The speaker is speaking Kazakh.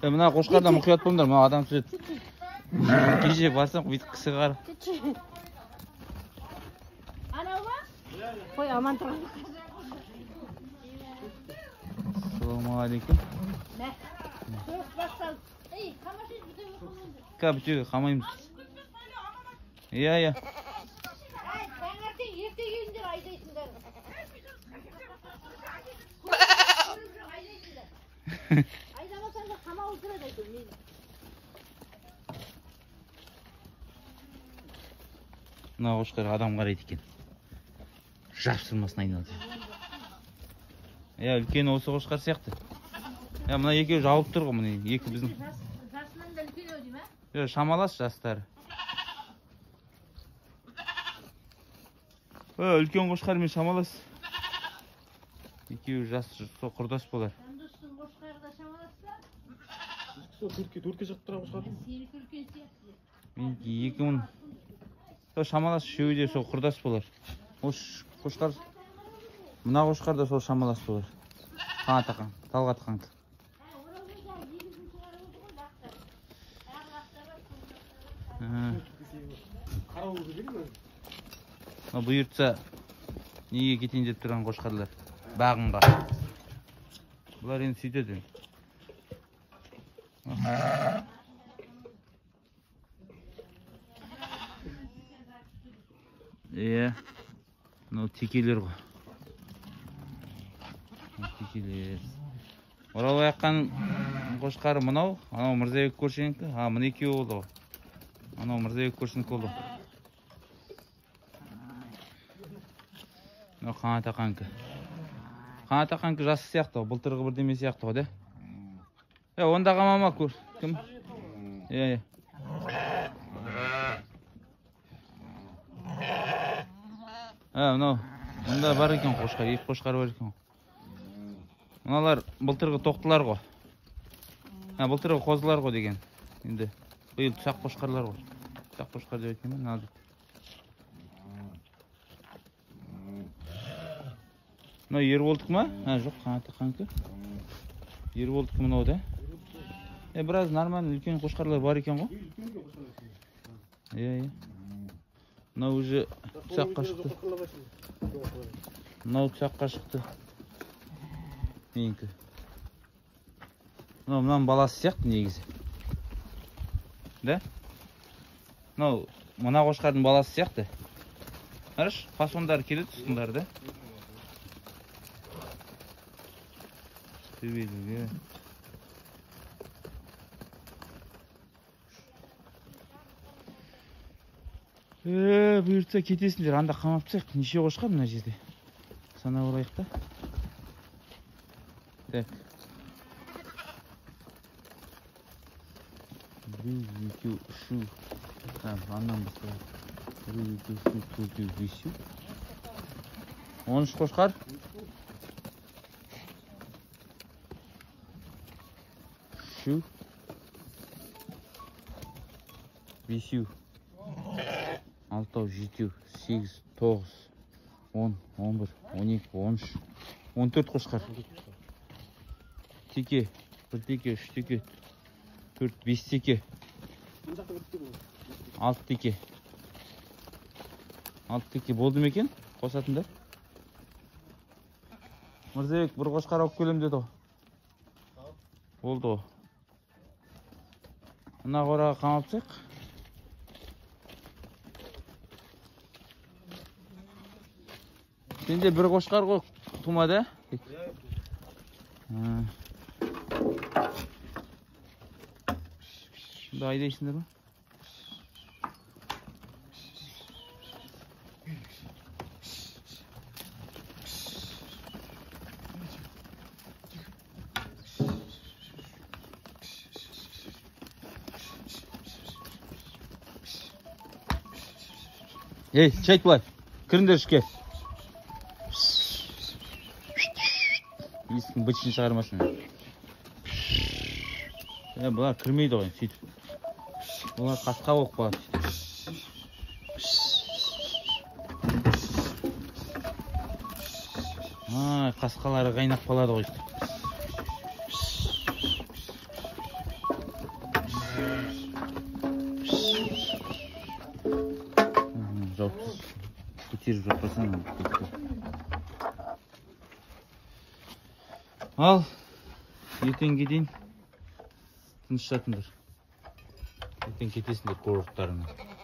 Мына қошқарда мұқият болыңдар, мына адам түседі. Кеше барсам, бүйтіп кісі қарап. Анау ма? Қой, аман тұрған. Ассалаумағалейкум. Бүтеге қамаймыз. Иә. Таңертең ерте келіңдер айдайтындар. Айдамасаңдар қамау тұрады айтып. Мына қошқар адам қарайды екен. Жапсырмасын айналды. Үлкен осы қошқар сияқты. Мына екеуі жауып тұр ғой, міне екі біздің. Жасынан да үлкен өдей ме? Шамалас жастары. Үлкен қошқармен шамалас. Екеуі жас құрдас болар. Жандостың қошқары да шамаласса? Төртке жақтыра қошқар. Сенікі үлкен сияқты. Екі мың. Шамалас үшеуі де сол құрдас болар. Қошқар. Мына қошқар да сол шамалас болар. Қаңатақан, талғатқанды. Бұйыртса неге кетейін деп тұрған қошқарлар бағынға. Бұлар енді сөйтеді. Мынау текелер ғой. Текелер. Оралбай аққан қошқары мынау. Анау Мырзабек көршінікі. Мына екеуі болды ғой. Анау Мырзабек көршінікі болды. Мынау Қанатақанкі. Қанатақанкі жасы сияқты ғой. Былтырғы бірдеме сияқты ғой, да? Ондағы мама көр. Кім? Мынау. Мұнда бар екен қошқар. Екі қошқар бар екен. Мыналар былтырғы тоқтылар ғой. Былтырғы қозылар ғой деген. Енді бұйыл тұсақ қошқарлар ғой. Тұсақ қошқар деп өткен мен алды. Мынау Ерболдікі ма? Жоқ, Қанатақанкі. Ерболдікі мынау да. Біраз нормально үлкен қошқарлар бар екен ғой. Мынау уже тұсаққа шықты. Мынау тұсаққа шықты. Менікі. Мынау баласы сияқты негізі. Да? Мына қошқардың баласы сияқты. Қараш, фасондар келеді тұсындар, да? Төбеліге. Бұйыртса кетесіңдер, анда қамап тастайық. Неше қошқар мына жерде? Санап алайық та. Так. 1, 2, 3. Аннан бастап. 1, 2, 3, 4, 5. 13 қошқар. 3. 5. 6, 7, 8, 9, 10, 11, 12, 13, 14 қошқар. Теке, 1 теке, 3 теке, 4, 5 теке. 6 теке. 6 теке болды ма екен? Қосатындар. Мырзабек, бір қошқар алып келем деді ғой. Болды ғой. Мына қораға қамап тастайық. Сенде бір қошқар ғой, тумады? Şimdi айдайсыңдар ма? Çek var. Kırındır şike. Eskinin bıçını çıkarmasın. Bunlar kırmıydı oyun. Bunlar kasqa болып қалады. Қасқалары қайнап қалады ғой. Жауапсыз көтеріп жатпасаң ал ертеңге дейін тыныш жатыңдар. Ертең кетесіңдер курорттарыңа.